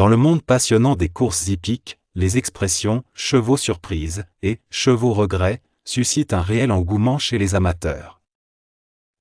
Dans le monde passionnant des courses hippiques, les expressions « chevaux surprise » et « chevaux regret » suscitent un réel engouement chez les amateurs.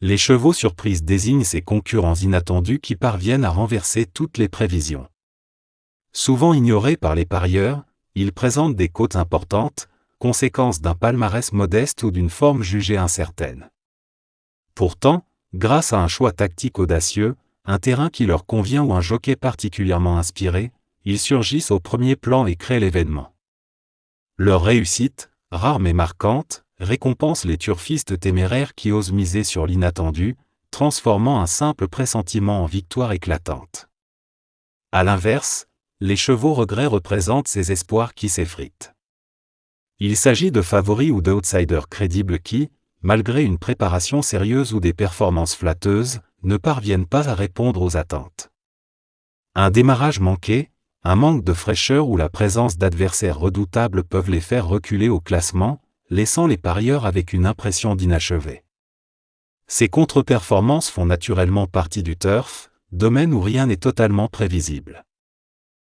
Les chevaux surprises désignent ces concurrents inattendus qui parviennent à renverser toutes les prévisions. Souvent ignorés par les parieurs, ils présentent des cotes importantes, conséquence d'un palmarès modeste ou d'une forme jugée incertaine. Pourtant, grâce à un choix tactique audacieux, un terrain qui leur convient ou un jockey particulièrement inspiré, ils surgissent au premier plan et créent l'événement. Leur réussite, rare mais marquante, récompense les turfistes téméraires qui osent miser sur l'inattendu, transformant un simple pressentiment en victoire éclatante. À l'inverse, les chevaux regrets représentent ces espoirs qui s'effritent. Il s'agit de favoris ou d'outsiders crédibles qui, malgré une préparation sérieuse ou des performances flatteuses, ne parviennent pas à répondre aux attentes. Un démarrage manqué, un manque de fraîcheur ou la présence d'adversaires redoutables peuvent les faire reculer au classement, laissant les parieurs avec une impression d'inachevé. Ces contre-performances font naturellement partie du turf, domaine où rien n'est totalement prévisible.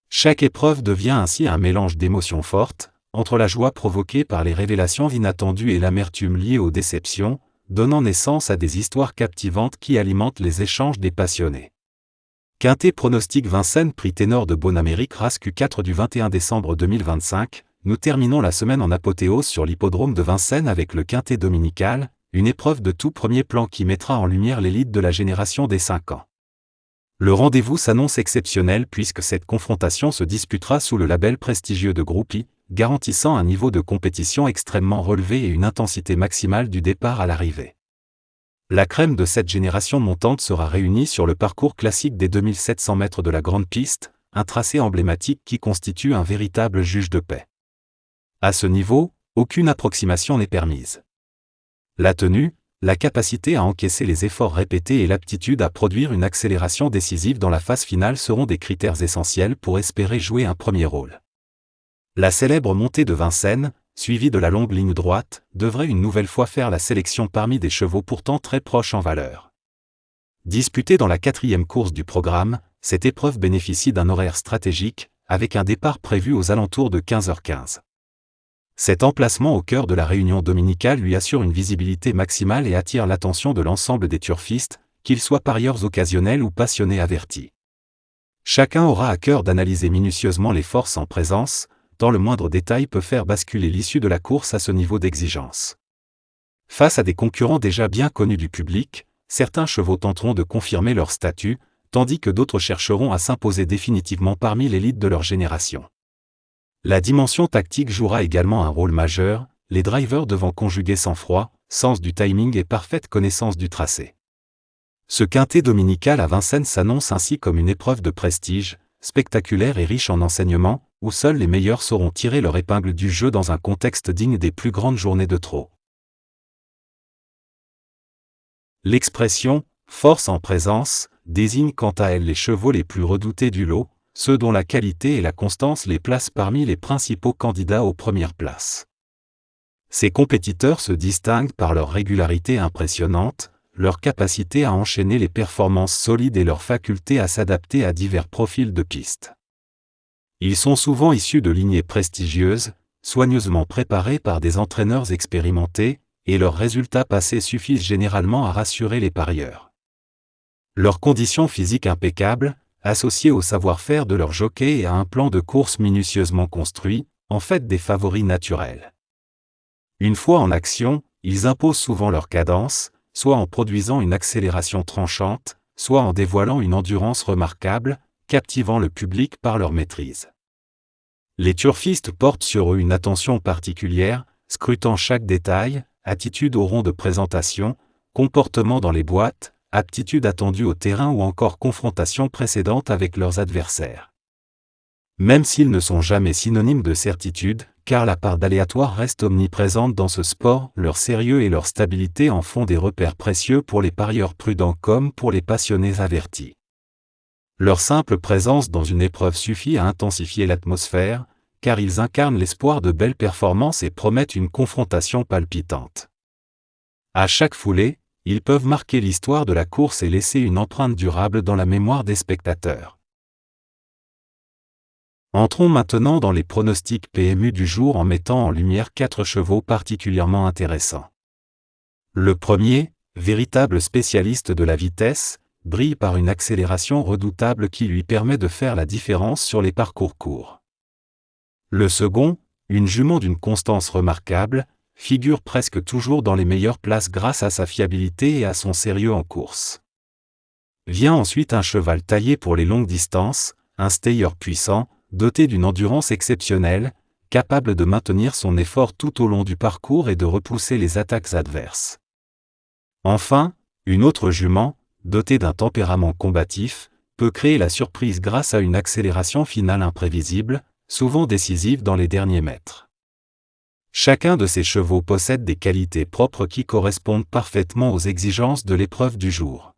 Chaque épreuve devient ainsi un mélange d'émotions fortes, entre la joie provoquée par les révélations inattendues et l'amertume liée aux déceptions, donnant naissance à des histoires captivantes qui alimentent les échanges des passionnés. Quintet pronostique Vincennes Prix Ténor de Bonamérique Race Q4 du 21 décembre 2025, nous terminons la semaine en apothéose sur l'hippodrome de Vincennes avec le Quintet dominical, une épreuve de tout premier plan qui mettra en lumière l'élite de la génération des 5 ans. Le rendez-vous s'annonce exceptionnel puisque cette confrontation se disputera sous le label prestigieux de Groupie, garantissant un niveau de compétition extrêmement relevé et une intensité maximale du départ à l'arrivée. La crème de cette génération montante sera réunie sur le parcours classique des 2700 mètres de la Grande Piste, un tracé emblématique qui constitue un véritable juge de paix. À ce niveau, aucune approximation n'est permise. La tenue, la capacité à encaisser les efforts répétés et l'aptitude à produire une accélération décisive dans la phase finale seront des critères essentiels pour espérer jouer un premier rôle. La célèbre montée de Vincennes, suivie de la longue ligne droite, devrait une nouvelle fois faire la sélection parmi des chevaux pourtant très proches en valeur. Disputée dans la 4e course du programme, cette épreuve bénéficie d'un horaire stratégique, avec un départ prévu aux alentours de 15h15. Cet emplacement au cœur de la réunion dominicale lui assure une visibilité maximale et attire l'attention de l'ensemble des turfistes, qu'ils soient parieurs occasionnels ou passionnés avertis. Chacun aura à cœur d'analyser minutieusement les forces en présence, tant le moindre détail peut faire basculer l'issue de la course à ce niveau d'exigence. Face à des concurrents déjà bien connus du public, certains chevaux tenteront de confirmer leur statut, tandis que d'autres chercheront à s'imposer définitivement parmi l'élite de leur génération. La dimension tactique jouera également un rôle majeur, les drivers devant conjuguer sang-froid, sens du timing et parfaite connaissance du tracé. Ce quintet dominical à Vincennes s'annonce ainsi comme une épreuve de prestige, spectaculaire et riche en enseignements, où seuls les meilleurs sauront tirer leur épingle du jeu dans un contexte digne des plus grandes journées de trot. L'expression « force en présence » désigne quant à elle les chevaux les plus redoutés du lot, ceux dont la qualité et la constance les placent parmi les principaux candidats aux premières places. Ces compétiteurs se distinguent par leur régularité impressionnante, leur capacité à enchaîner les performances solides et leur faculté à s'adapter à divers profils de piste. Ils sont souvent issus de lignées prestigieuses, soigneusement préparées par des entraîneurs expérimentés, et leurs résultats passés suffisent généralement à rassurer les parieurs. Leurs conditions physiques impeccables, associées au savoir-faire de leurs jockeys et à un plan de course minutieusement construit, en fait des favoris naturels. Une fois en action, ils imposent souvent leur cadence, soit en produisant une accélération tranchante, soit en dévoilant une endurance remarquable, captivant le public par leur maîtrise. Les turfistes portent sur eux une attention particulière, scrutant chaque détail, attitude au rond de présentation, comportement dans les boîtes, aptitude attendue au terrain ou encore confrontation précédente avec leurs adversaires. Même s'ils ne sont jamais synonymes de certitude, car la part d'aléatoire reste omniprésente dans ce sport, leur sérieux et leur stabilité en font des repères précieux pour les parieurs prudents comme pour les passionnés avertis. Leur simple présence dans une épreuve suffit à intensifier l'atmosphère, car ils incarnent l'espoir de belles performances et promettent une confrontation palpitante. À chaque foulée, ils peuvent marquer l'histoire de la course et laisser une empreinte durable dans la mémoire des spectateurs. Entrons maintenant dans les pronostics PMU du jour en mettant en lumière 4 chevaux particulièrement intéressants. Le premier, véritable spécialiste de la vitesse, brille par une accélération redoutable qui lui permet de faire la différence sur les parcours courts. Le second, une jument d'une constance remarquable, figure presque toujours dans les meilleures places grâce à sa fiabilité et à son sérieux en course. Vient ensuite un cheval taillé pour les longues distances, un stayer puissant, doté d'une endurance exceptionnelle, capable de maintenir son effort tout au long du parcours et de repousser les attaques adverses. Enfin, une autre jument, dotée d'un tempérament combatif, peut créer la surprise grâce à une accélération finale imprévisible, souvent décisive dans les derniers mètres. Chacun de ces chevaux possède des qualités propres qui correspondent parfaitement aux exigences de l'épreuve du jour.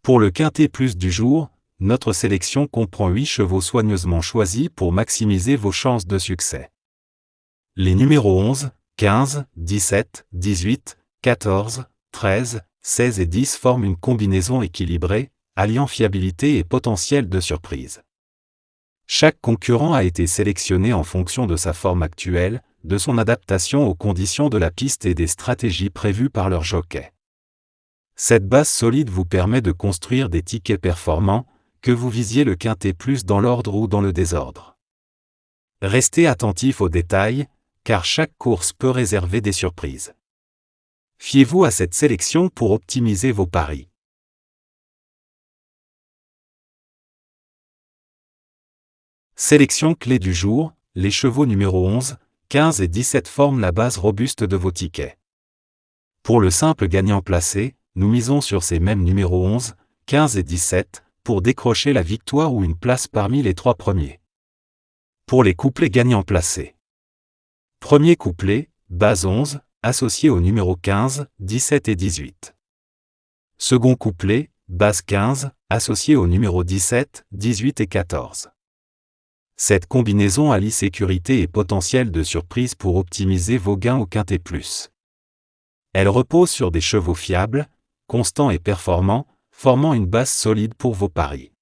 Pour le quintet plus du jour, notre sélection comprend 8 chevaux soigneusement choisis pour maximiser vos chances de succès. Les numéros 11, 15, 17, 18, 14, 13, 16 et 10 forment une combinaison équilibrée, alliant fiabilité et potentiel de surprise. Chaque concurrent a été sélectionné en fonction de sa forme actuelle, de son adaptation aux conditions de la piste et des stratégies prévues par leur jockey. Cette base solide vous permet de construire des tickets performants, que vous visiez le quintet plus dans l'ordre ou dans le désordre. Restez attentif aux détails, car chaque course peut réserver des surprises. Fiez-vous à cette sélection pour optimiser vos paris. Sélection clé du jour, les chevaux numéro 11, 15 et 17 forment la base robuste de vos tickets. Pour le simple gagnant placé, nous misons sur ces mêmes numéros 11, 15 et 17, pour décrocher la victoire ou une place parmi les 3 premiers. Pour les couplets gagnants placés. Premier couplet, base 11, associé aux numéros 15, 17 et 18. Second couplet, base 15, associé aux numéros 17, 18 et 14. Cette combinaison allie sécurité et potentiel de surprise pour optimiser vos gains au quintet plus. Elle repose sur des chevaux fiables, constants et performants, formant une base solide pour vos paris.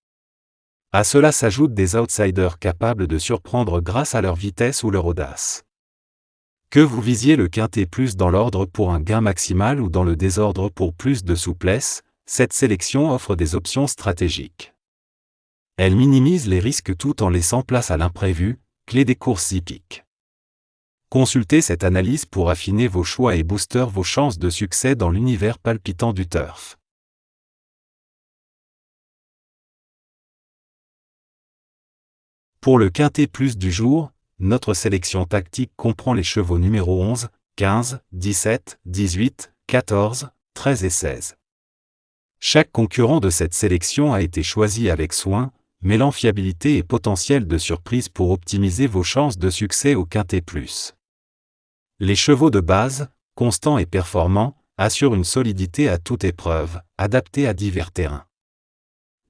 À cela s'ajoutent des outsiders capables de surprendre grâce à leur vitesse ou leur audace. Que vous visiez le quintet plus dans l'ordre pour un gain maximal ou dans le désordre pour plus de souplesse, cette sélection offre des options stratégiques. Elle minimise les risques tout en laissant place à l'imprévu, clé des courses hippiques. Consultez cette analyse pour affiner vos choix et booster vos chances de succès dans l'univers palpitant du turf. Pour le quintet plus du jour, notre sélection tactique comprend les chevaux numéro 11, 15, 17, 18, 14, 13 et 16. Chaque concurrent de cette sélection a été choisi avec soin, mêlant fiabilité et potentiel de surprise pour optimiser vos chances de succès au quintet plus. Les chevaux de base, constants et performants, assurent une solidité à toute épreuve, adaptée à divers terrains.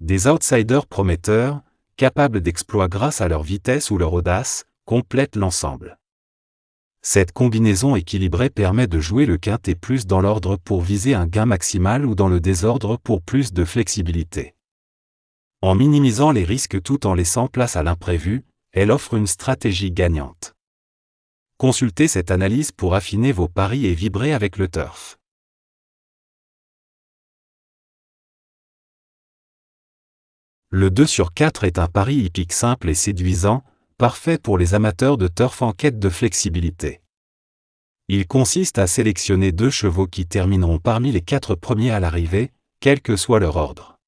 Des outsiders prometteurs, capables d'exploits grâce à leur vitesse ou leur audace, complètent l'ensemble. Cette combinaison équilibrée permet de jouer le quintet plus dans l'ordre pour viser un gain maximal ou dans le désordre pour plus de flexibilité. En minimisant les risques tout en laissant place à l'imprévu, elle offre une stratégie gagnante. Consultez cette analyse pour affiner vos paris et vibrer avec le turf. Le 2 sur 4 est un pari hippique simple et séduisant, parfait pour les amateurs de turf en quête de flexibilité. Il consiste à sélectionner 2 chevaux qui termineront parmi les 4 premiers à l'arrivée, quel que soit leur ordre.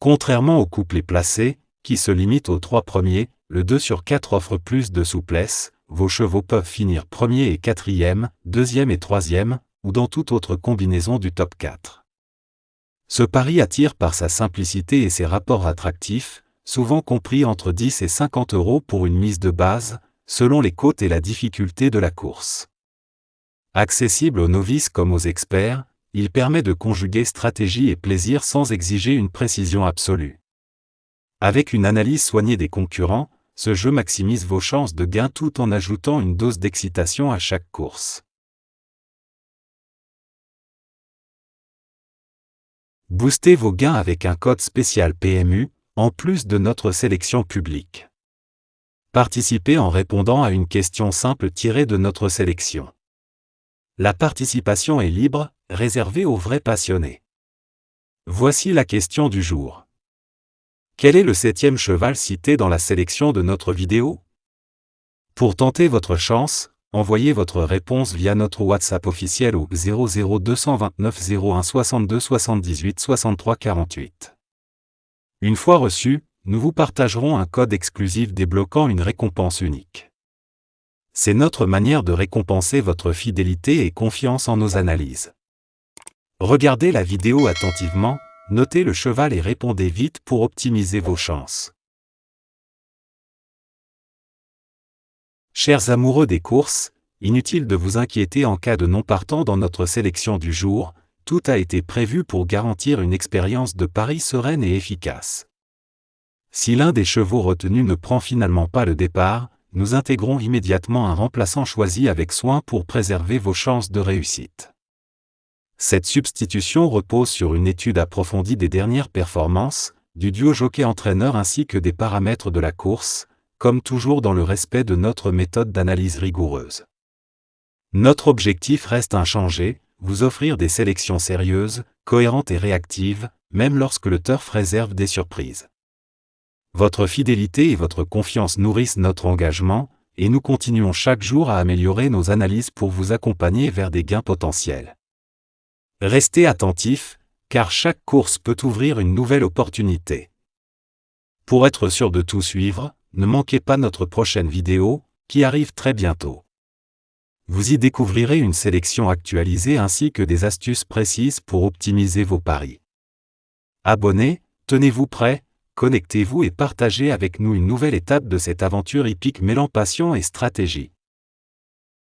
Contrairement au couplet placé, qui se limite aux 3 premiers, le 2 sur 4 offre plus de souplesse, vos chevaux peuvent finir premier et quatrième, deuxième et troisième, ou dans toute autre combinaison du top 4. Ce pari attire par sa simplicité et ses rapports attractifs, souvent compris entre 10 et 50 € pour une mise de base, selon les côtes et la difficulté de la course. Accessible aux novices comme aux experts, il permet de conjuguer stratégie et plaisir sans exiger une précision absolue. Avec une analyse soignée des concurrents, ce jeu maximise vos chances de gain tout en ajoutant une dose d'excitation à chaque course. Boostez vos gains avec un code spécial PMU, en plus de notre sélection publique. Participez en répondant à une question simple tirée de notre sélection. La participation est libre, réservée aux vrais passionnés. Voici la question du jour. Quel est le 7e cheval cité dans la sélection de notre vidéo? Pour tenter votre chance, envoyez votre réponse via notre WhatsApp officiel au 00229 01 62 78 63 48. Une fois reçu, nous vous partagerons un code exclusif débloquant une récompense unique. C'est notre manière de récompenser votre fidélité et confiance en nos analyses. Regardez la vidéo attentivement, notez le cheval et répondez vite pour optimiser vos chances. Chers amoureux des courses, inutile de vous inquiéter en cas de non partant dans notre sélection du jour, tout a été prévu pour garantir une expérience de pari sereine et efficace. Si l'un des chevaux retenus ne prend finalement pas le départ, nous intégrons immédiatement un remplaçant choisi avec soin pour préserver vos chances de réussite. Cette substitution repose sur une étude approfondie des dernières performances, du duo jockey-entraîneur ainsi que des paramètres de la course, comme toujours dans le respect de notre méthode d'analyse rigoureuse. Notre objectif reste inchangé, vous offrir des sélections sérieuses, cohérentes et réactives, même lorsque le turf réserve des surprises. Votre fidélité et votre confiance nourrissent notre engagement, et nous continuons chaque jour à améliorer nos analyses pour vous accompagner vers des gains potentiels. Restez attentifs, car chaque course peut ouvrir une nouvelle opportunité. Pour être sûr de tout suivre, ne manquez pas notre prochaine vidéo, qui arrive très bientôt. Vous y découvrirez une sélection actualisée ainsi que des astuces précises pour optimiser vos paris. Abonnez, tenez-vous prêts, connectez-vous et partagez avec nous une nouvelle étape de cette aventure hippique mêlant passion et stratégie.